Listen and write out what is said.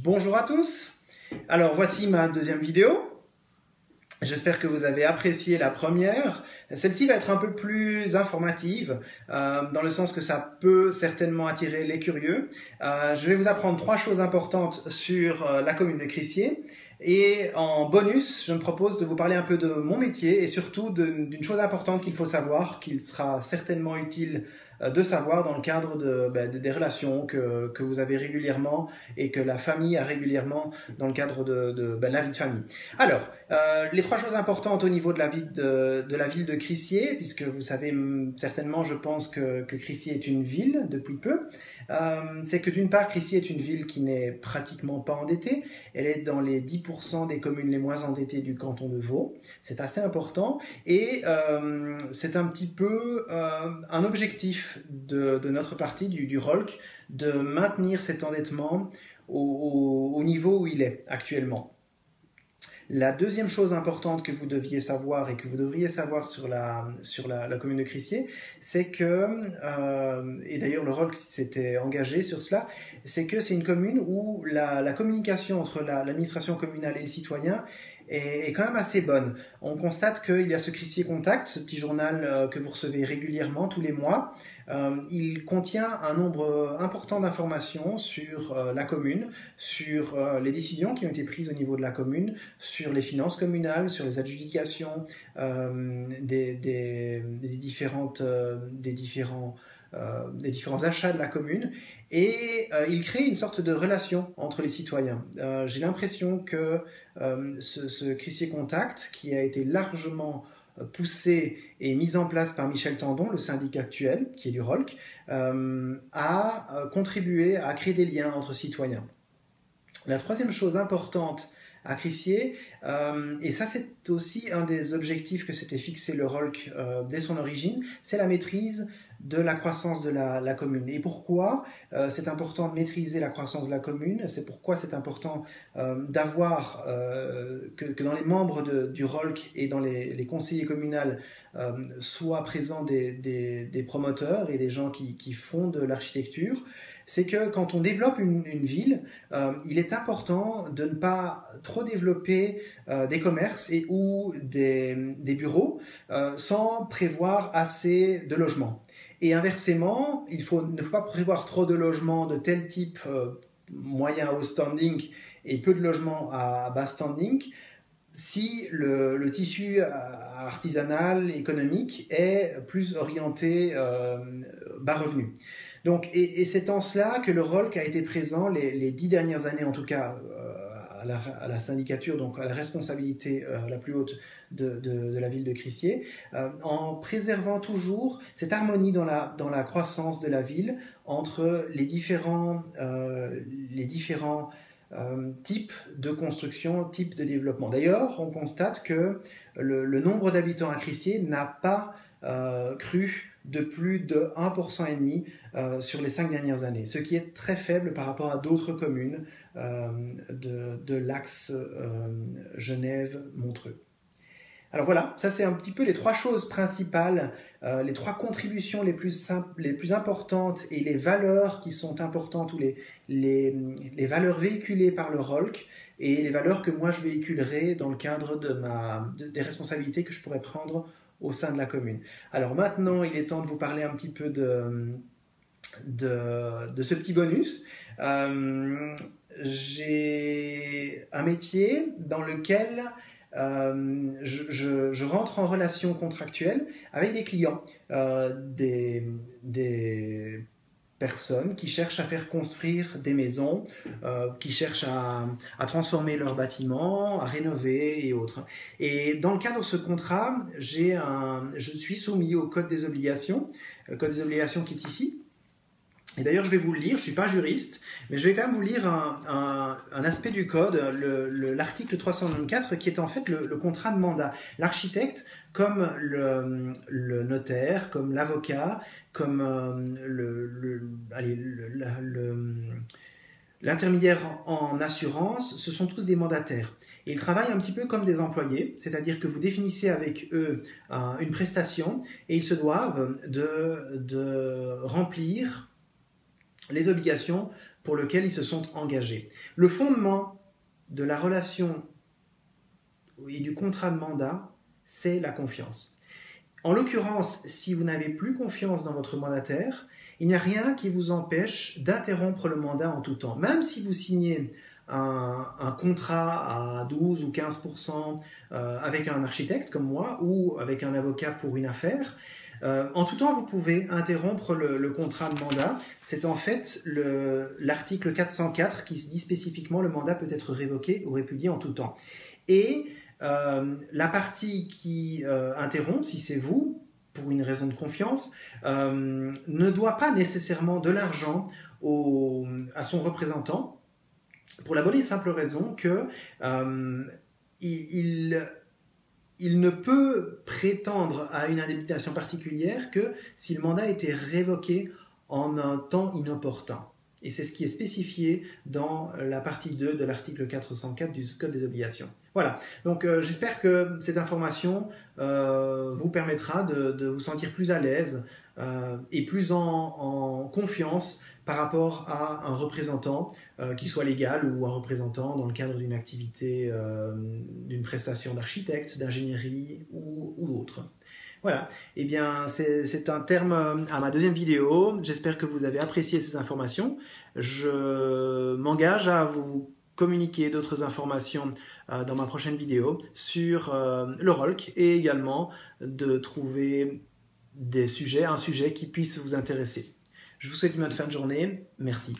Bonjour à tous. Alors voici ma deuxième vidéo. J'espère que vous avez apprécié la première. Celle-ci va être un peu plus informative, dans le sens que ça peut certainement attirer les curieux. Je vais vous apprendre 3 choses importantes sur la commune de Crissier. Et en bonus, je me propose de vous parler un peu de mon métier et surtout d'une chose importante qu'il faut savoir, qu'il sera certainement utile de savoir dans le cadre des relations que vous avez régulièrement et que la famille a régulièrement dans le cadre de la vie de famille. Alors, les 3 choses importantes au niveau de la vie de la ville de Crissier, puisque vous savez certainement, je pense que Crissier est une ville depuis peu, c'est que d'une part, Crissier est une ville qui n'est pratiquement pas endettée. Elle est dans les 10% des communes les moins endettées du canton de Vaud. C'est assez important et c'est un petit peu un objectif de notre parti, du ROLC, de maintenir cet endettement au niveau où il est actuellement. La deuxième chose importante que vous deviez savoir et que vous devriez savoir sur la commune de Crissier, c'est que, et d'ailleurs le ROLC s'était engagé sur cela, c'est que c'est une commune où la communication entre l'administration communale et les citoyens est quand même assez bonne. On constate qu'il y a ce Crissier Contact, ce petit journal que vous recevez régulièrement tous les mois. Il contient un nombre important d'informations sur la commune, sur les décisions qui ont été prises au niveau de la commune, sur les finances communales, sur les adjudications des différents achats de la commune, et il crée une sorte de relation entre les citoyens. J'ai l'impression que ce Crissier Contact, qui a été largement poussé et mis en place par Michel Tandon, le syndic actuel, qui est du ROLC, a contribué à créer des liens entre citoyens. La troisième chose importante à Crissier, et ça c'est aussi un des objectifs que s'était fixé le ROLC dès son origine, c'est la maîtrise de la croissance de la commune. Et pourquoi c'est important de maîtriser la croissance de la commune? C'est pourquoi c'est important d'avoir que dans les membres du ROLC et dans les conseillers communaux soient présents des promoteurs et des gens qui font de l'architecture. C'est que quand on développe une ville, il est important de ne pas trop développer des commerces ou des bureaux sans prévoir assez de logements. Et inversement, il ne faut pas prévoir trop de logements de tel type moyen haut standing et peu de logements à bas standing si le tissu artisanal, économique est plus orienté bas revenu. Donc, et c'est en cela que le ROLC a été présent les 10 dernières années, en tout cas à la syndicature, donc à la responsabilité la plus haute de la ville de Crissier, en préservant toujours cette harmonie dans la croissance de la ville entre les différents types de construction, types de développement. D'ailleurs, on constate que le nombre d'habitants à Crissier n'a pas cru de plus de 1,5% sur les 5 dernières années, ce qui est très faible par rapport à d'autres communes de l'axe Genève-Montreux. Alors voilà, ça c'est un petit peu les 3 choses principales, les 3 contributions les plus importantes et les valeurs qui sont importantes, ou les valeurs véhiculées par le ROLC et les valeurs que moi je véhiculerai dans le cadre des responsabilités que je pourrais prendre au sein de la commune. Alors maintenant, il est temps de vous parler un petit peu de ce petit bonus. J'ai un métier dans lequel je rentre en relation contractuelle avec des clients, des personnes qui cherchent à faire construire des maisons, qui cherchent à transformer leurs bâtiments, à rénover et autres. Et dans le cadre de ce contrat, je suis soumis au Code des obligations, le Code des obligations qui est ici. Et d'ailleurs, je vais vous le lire, je ne suis pas juriste, mais je vais quand même vous lire un aspect du code, l'article 394, qui est en fait le contrat de mandat. L'architecte, comme le notaire, comme l'avocat, comme l'intermédiaire en assurance, ce sont tous des mandataires. Et ils travaillent un petit peu comme des employés, c'est-à-dire que vous définissez avec eux une prestation et ils se doivent de remplir les obligations pour lequel ils se sont engagés. Le fondement de la relation et du contrat de mandat, c'est la confiance. En l'occurrence, si vous n'avez plus confiance dans votre mandataire, il n'y a rien qui vous empêche d'interrompre le mandat en tout temps. Même si vous signez un contrat à 12 ou 15% avec un architecte comme moi ou avec un avocat pour une affaire, en tout temps, vous pouvez interrompre le contrat de mandat. C'est en fait l'article 404 qui dit spécifiquement le mandat peut être révoqué ou répudié en tout temps. Et la partie qui interrompt, si c'est vous, pour une raison de confiance, ne doit pas nécessairement de l'argent à son représentant, pour la bonne et simple raison que il ne peut prétendre à une indemnisation particulière que si le mandat a été révoqué en un temps inopportun. Et c'est ce qui est spécifié dans la partie 2 de l'article 404 du Code des obligations. Voilà, donc j'espère que cette information vous permettra de vous sentir plus à l'aise et plus en confiance par rapport à un représentant qui soit légal ou un représentant dans le cadre d'une activité, d'une prestation d'architecte, d'ingénierie ou autre. Voilà, eh bien c'est un terme à ma deuxième vidéo. J'espère que vous avez apprécié ces informations. Je m'engage à vous communiquer d'autres informations dans ma prochaine vidéo sur le ROLC et également de trouver un sujet qui puisse vous intéresser. Je vous souhaite une bonne fin de journée. Merci.